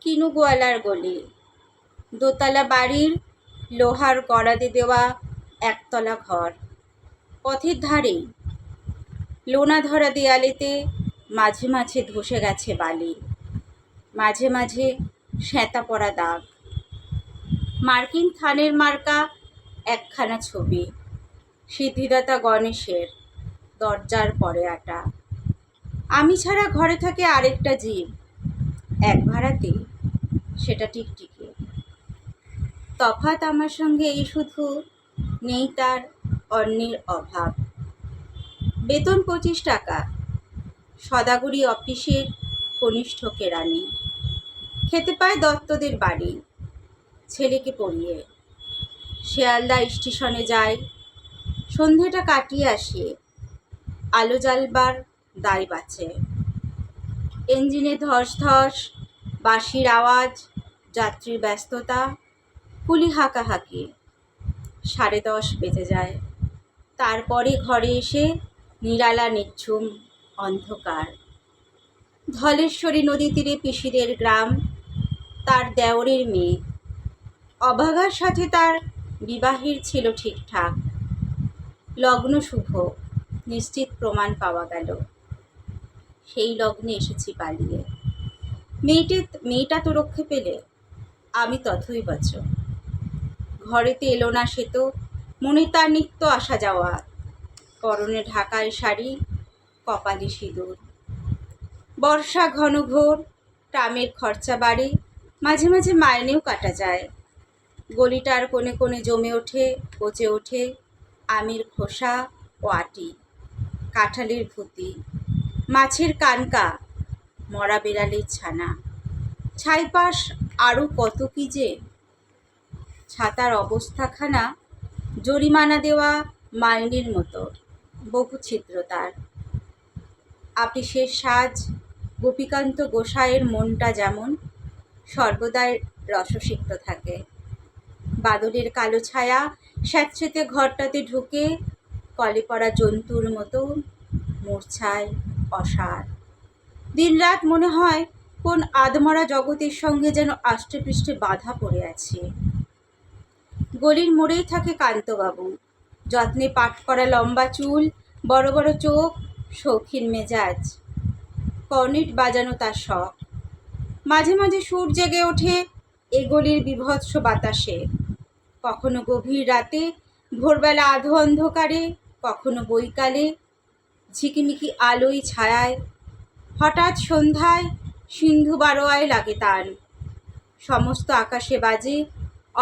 কিনু গোয়ালার গলি, দোতলা বাড়ির লোহার গড়াদে দেওয়া একতলা ঘর। পথের ধারেই লোনা ধরা দেয়ালেতে মাঝে মাঝে ধসে গেছে বালি, মাঝে মাঝে শ্যাঁতা পড়া দাগ। মার্কিন থানের মার্কা একখানা ছবি, সিদ্ধিদাতা গণেশের, দরজার পরে আটা। আমি ছাড়া ঘরে থাকে আরেকটা জীব, এক ভাড়াতে, সেটা টিকটিকি। তফাৎ আমার সঙ্গে এই শুধু, নেই তার অন্যের অভাব। বেতন 25 টাকা, সদাগরি অফিসের কনিষ্ঠ কেরানি। খেতে পায় দত্তদের বাড়ি, ছেলেকে পড়িয়ে। শিয়ালদা স্টেশনে যায়, সন্ধেটা কাটিয়ে আসে, আলো জ্বালবার দায় বাঁচে। ইঞ্জিনে ধস ধস, বাঁশির আওয়াজ, যাত্রীর ব্যস্ততা, কুলি হাঁকাহাঁকি। 10:30 বেজে যায়। তারপরে ঘরে এসে নিরালা নিঝুম অন্ধকার। ধলেশ্বরী নদী তীরে পিসিদের গ্রাম, তার দেওরের মেয়ে। অভাগার সাথে তার বিবাহের ছিল ঠিকঠাক, লগ্ন শুভ, নিশ্চিত প্রমাণ পাওয়া গেল। সেই লগ্নে এসেছি পালিয়ে। মেয়েটা তো রক্ষে পেলে, আমি তথই বচ। ঘরেতে এলো না সে তো, মনে তার নিত্য আসা যাওয়া, পরনে ঢাকায় শাড়ি, কপালে সিঁদুর। বর্ষা ঘন ঘোর, ট্রামের খরচা বাড়ে, মাঝে মাঝে মাইনেও কাটা যায়। গলিটার কোণে কোণে জমে ওঠে, পচে ওঠে আমের খোসা ও আটি, কাঁঠালের ভুতি, মাছের কানকা, মরা বেড়ালের ছানা। ছাইপাশ আরও কত কি যে। ছাতার অবস্থাখানা জরিমানা দেওয়া মাইনের মতো, বহু ছিদ্র তার। আপিসের সাজ, গোপীকান্ত গোসাইয়ের মনটা যেমন সর্বদাই রসসিক্ত থাকে। বাদলের কালো ছায়া স্যাঁতসেঁতে ঘরটাতে ঢুকে কলে পড়া জন্তুর মতো মূর্ছায়, অসাড়। দিনরাত মনে হয় কোন আধমরা জগতের সঙ্গে যেন আষ্টেপৃষ্ঠে বাঁধা পড়ে আছে। গলির মোড়েই থাকে কান্তবাবু, যত্নে পাট করা লম্বা চুল, বড় বড় চোখ, শৌখিন মেজাজ। কর্নেট বাজানো তার শখ। মাঝে মাঝে সুর জেগে ওঠে এ গলির বিভৎস বাতাসে, কখনো গভীর রাতে, ভোরবেলা আধো অন্ধকারে, কখনো বৈকালে ঝিকিমিকি আলোয় ছায়ায়। হঠাৎ সন্ধ্যায় সিন্ধু বারোয়ায় লাগে তার। সমস্ত আকাশে বাজে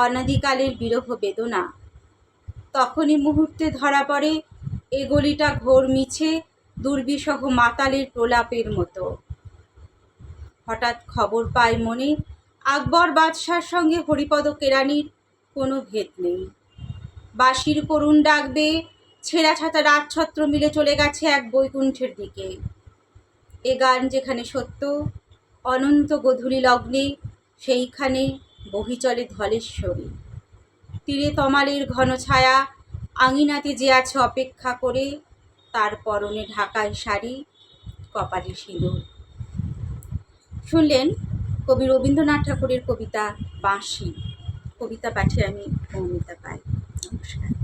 অনাদিকালের বিরহ বেদনা। তখনই মুহূর্তে ধরা পড়ে এ গলিটা ঘোর মিছে দুর্বিষহ মাতালের প্রলাপের মতো। হঠাৎ খবর পায় মনে, আকবর বাদশার সঙ্গে হরিপদ কেরানির কোনো ভেদ নেই। বাঁশির করুণ ডাকবে, ছেঁড়া ছাতা রাজছত্র মিলে চলে গেছে এক বৈকুণ্ঠের দিকে। এ গান যেখানে সত্য, অনন্ত গোধূলি লগ্নে সেইখানে বহি চলে ধলেশ্বরী। তীরে তমালের ঘন ছায়া, আঙিনাতে যে আছে অপেক্ষা করে, তার পরনে ঢাকায় শাড়ি, কপালে সিঁদুর। শুনলেন কবি রবীন্দ্রনাথ ঠাকুরের কবিতা বাঁশি। কবিতা পাঠে আমি মৌমিতা পাই। নমস্কার।